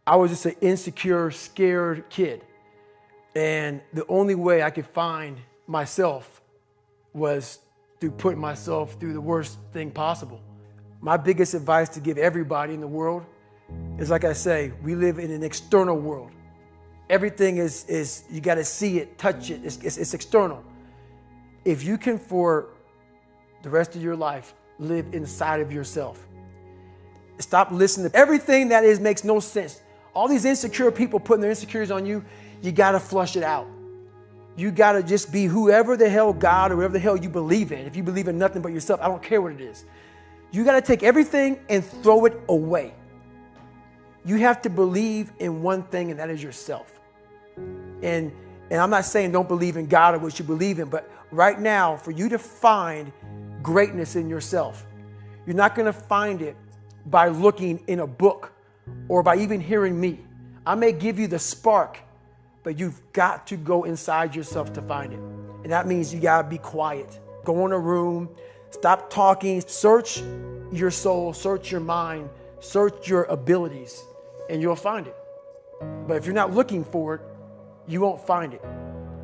I was just an insecure, scared kid. And the only way I could find myself was through putting myself through the worst thing possible. My biggest advice to give everybody in the world is, like I say, we live in an external world. Everything is you got to see it, touch it, it's external. If you can, for the rest of your life, live inside of yourself. Stop listening to everything that makes no sense. All these insecure people putting their insecurities on you, you got to flush it out. You got to just be whoever the hell God or whatever the hell you believe in. If you believe in nothing but yourself, I don't care what it is. You got to take everything and throw it away. You have to believe in one thing, and that is yourself. And I'm not saying don't believe in God or what you believe in, but right now, for you to find greatness in yourself, you're not going to find it by looking in a book or by even hearing me. I may give you the spark, but you've got to go inside yourself to find it. And that means you got to be quiet. Go in a room, stop talking, search your soul, search your mind, search your abilities, and you'll find it. But if you're not looking for it, you won't find it.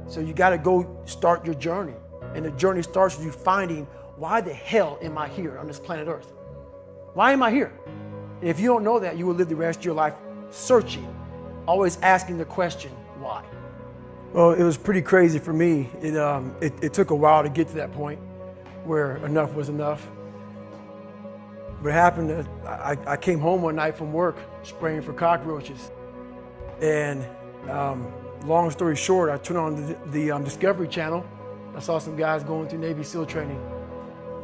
So you got to go start your journey. And the journey starts with you finding, why the hell am I here on this planet Earth? Why am I here? And if you don't know that, you will live the rest of your life searching, always asking the question, why? Well, it was pretty crazy for me. It took a while to get to that point where enough was enough. What happened, I came home one night from work spraying for cockroaches. And long story short, I turned on the Discovery Channel. I saw some guys going through Navy SEAL training.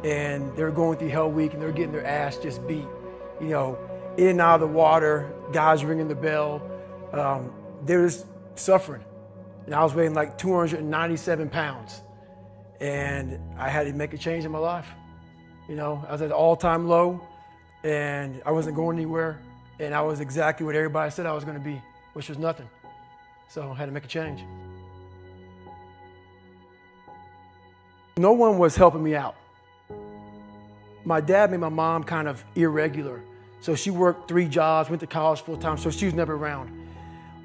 And they were going through Hell Week, and they were getting their ass just beat. You know, in and out of the water, guys ringing the bell. They were just suffering. And I was weighing like 297 pounds. And I had to make a change in my life. You know, I was at an all-time low, and I wasn't going anywhere. And I was exactly what everybody said I was going to be, which was nothing. So I had to make a change. No one was helping me out. My dad made my mom kind of irregular. So she worked 3 jobs, went to college full time, so she was never around.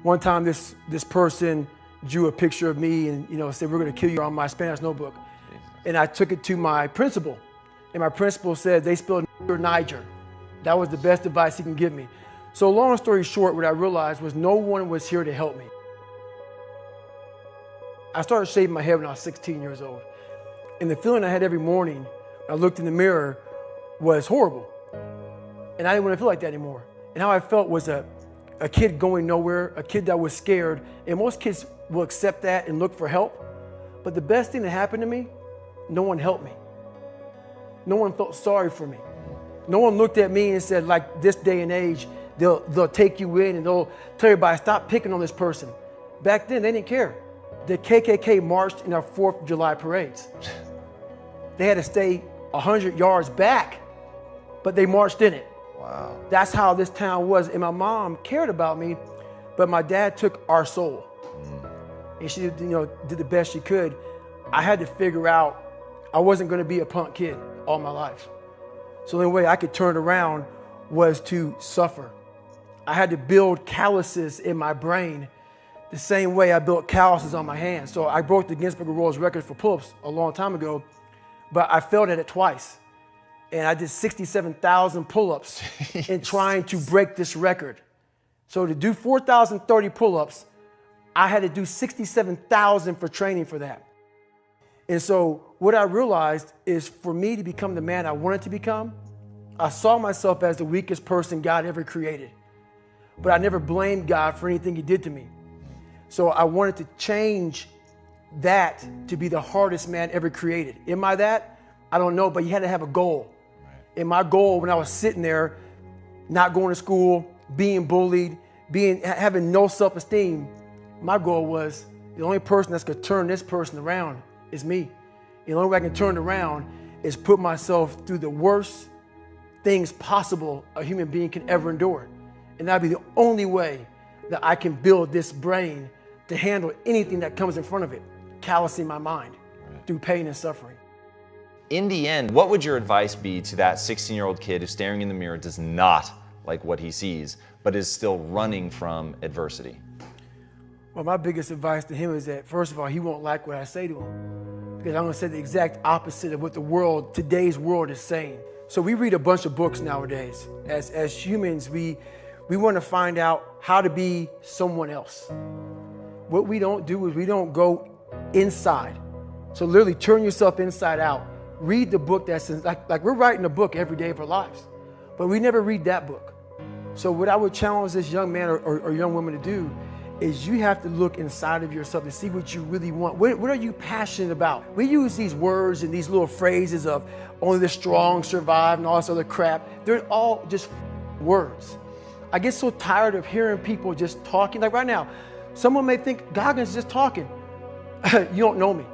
One time this person drew a picture of me and said, "We're gonna kill you," on my Spanish notebook. And I took it to my principal. And my principal said, "They spelled Niger." That was the best advice he can give me. So long story short, what I realized was no one was here to help me. I started shaving my head when I was 16 years old. And the feeling I had every morning, I looked in the mirror, was horrible. And I didn't want to feel like that anymore. And how I felt was a kid going nowhere, a kid that was scared. And most kids will accept that and look for help. But the best thing that happened to me, no one helped me. No one felt sorry for me. No one looked at me and said, like this day and age, they'll take you in and they'll tell everybody, stop picking on this person. Back then, they didn't care. The KKK marched in our 4th of July parades. They had to stay 100 yards back, but they marched in it. Wow. That's how this town was. And my mom cared about me, but my dad took our soul. And she did the best she could. I had to figure out I wasn't going to be a punk kid all my life. So the only way I could turn it around was to suffer. I had to build calluses in my brain the same way I built calluses on my hands. So I broke the Guinness Book of World Records for pull-ups a long time ago, but I failed at it twice. And I did 67,000 pull-ups in trying to break this record. So to do 4,030 pull-ups, I had to do 67,000 for training for that. And so what I realized is for me to become the man I wanted to become, I saw myself as the weakest person God ever created. But I never blamed God for anything he did to me. So I wanted to change that to be the hardest man ever created. Am I that? I don't know, but you had to have a goal. Right. And my goal when I was sitting there, not going to school, being bullied, having no self-esteem, my goal was the only person that's gonna turn this person around is me. The only way I can turn it around is put myself through the worst things possible a human being can ever endure. And that'd be the only way that I can build this brain to handle anything that comes in front of it, callousing my mind through pain and suffering. In the end, what would your advice be to that 16-year-old kid who's staring in the mirror, does not like what he sees, but is still running from adversity? Well, my biggest advice to him is that, first of all, he won't like what I say to him, because I'm going to say the exact opposite of what the world, today's world, is saying. So we read a bunch of books nowadays. As humans, we want to find out how to be someone else. What we don't do is we don't go inside. So literally turn yourself inside out. Read the book that's like we're writing a book every day of our lives, but we never read that book. So what I would challenge this young man or young woman to do is you have to look inside of yourself to see what you really want. What are you passionate about? We use these words and these little phrases of only the strong survive and all this other crap. They're all just words. I get so tired of hearing people just talking. Like right now, someone may think Goggins is just talking. You don't know me.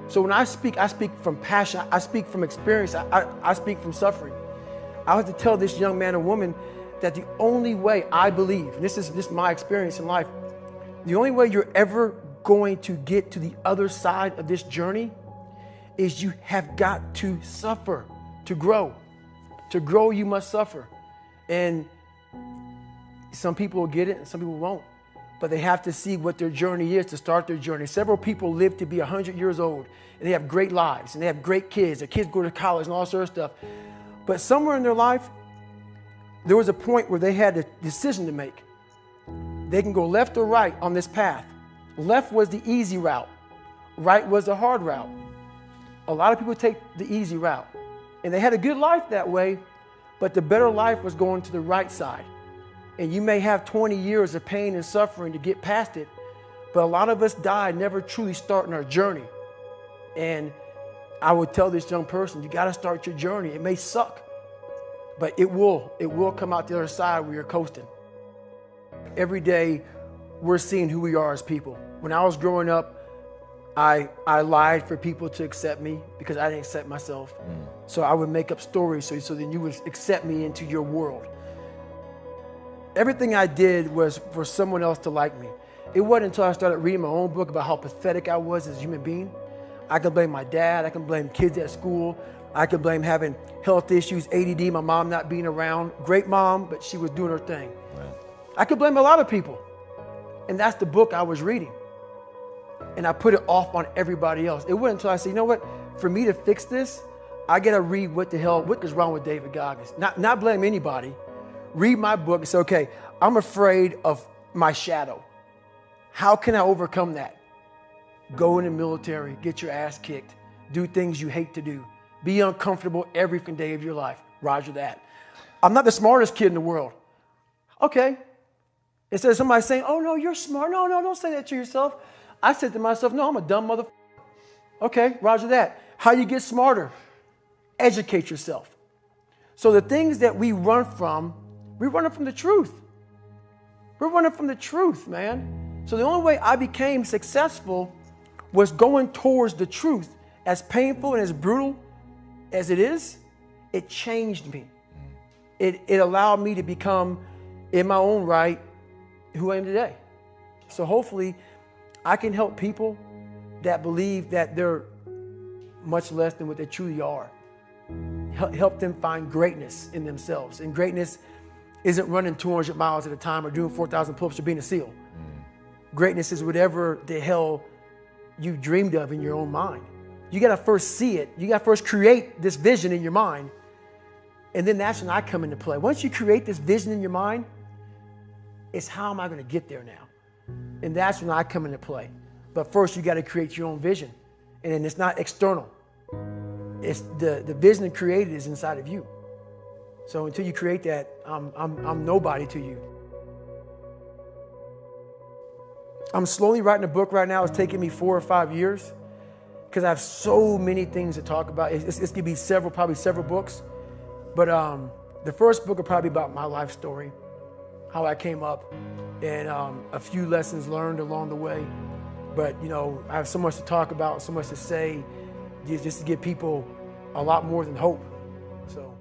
So when I speak from passion. I speak from experience. I speak from suffering. I have to tell this young man or woman that the only way I believe, and this is my experience in life, the only way you're ever going to get to the other side of this journey is you have got to suffer to grow. To grow, you must suffer. And some people will get it and some people won't. But they have to see what their journey is to start their journey. Several people live to be 100 years old and they have great lives and they have great kids. Their kids go to college and all sort of stuff. But somewhere in their life, there was a point where they had a decision to make. They can go left or right on this path. Left was the easy route. Right was the hard route. A lot of people take the easy route. And they had a good life that way, but the better life was going to the right side. And you may have 20 years of pain and suffering to get past it, but a lot of us die never truly starting our journey. And I would tell this young person, you got to start your journey. It may suck, but it will come out the other side where you're coasting. Every day, we're seeing who we are as people. When I was growing up, I lied for people to accept me because I didn't accept myself. So I would make up stories so then you would accept me into your world. Everything I did was for someone else to like me. It wasn't until I started reading my own book about how pathetic I was as a human being. I can blame my dad. I can blame kids at school. I can blame having health issues, ADD, my mom not being around. Great mom, but she was doing her thing. Right. I could blame a lot of people. And that's the book I was reading. And I put it off on everybody else. It wasn't until I said, you know what? For me to fix this, I got to read what is wrong with David Goggins. Not blame anybody. Read my book and say, okay, I'm afraid of my shadow. How can I overcome that? Go in the military, get your ass kicked, do things you hate to do, be uncomfortable every day of your life. Roger that. I'm not the smartest kid in the world. Okay. Instead of somebody saying, oh no, you're smart. No, don't say that to yourself. I said to myself, no, I'm a dumb motherfucker. Okay, roger that. How you get smarter? Educate yourself. So the things that we run from, we're running from the truth. We're running from the truth, man. So the only way I became successful was going towards the truth. As painful and as brutal as it is, it changed me. It allowed me to become, in my own right, who I am today. So hopefully I can help people that believe that they're much less than what they truly are. Help them find greatness in themselves. And greatness isn't running 200 miles at a time or doing 4,000 pull-ups or being a SEAL. Greatness is whatever the hell you dreamed of in your own mind. You got to first see it. You got to first create this vision in your mind. And then that's when I come into play. Once you create this vision in your mind, it's how am I going to get there now? And that's when I come into play. But first you got to create your own vision. And then it's not external. It's the vision created is inside of you. So until you create that, I'm nobody to you. I'm slowly writing a book right now. It's taking me 4 or 5 years because I have so many things to talk about. It's going to be probably several books. But the first book will probably be about my life story, how I came up, and a few lessons learned along the way. But, you know, I have so much to talk about, so much to say, just to give people a lot more than hope. So.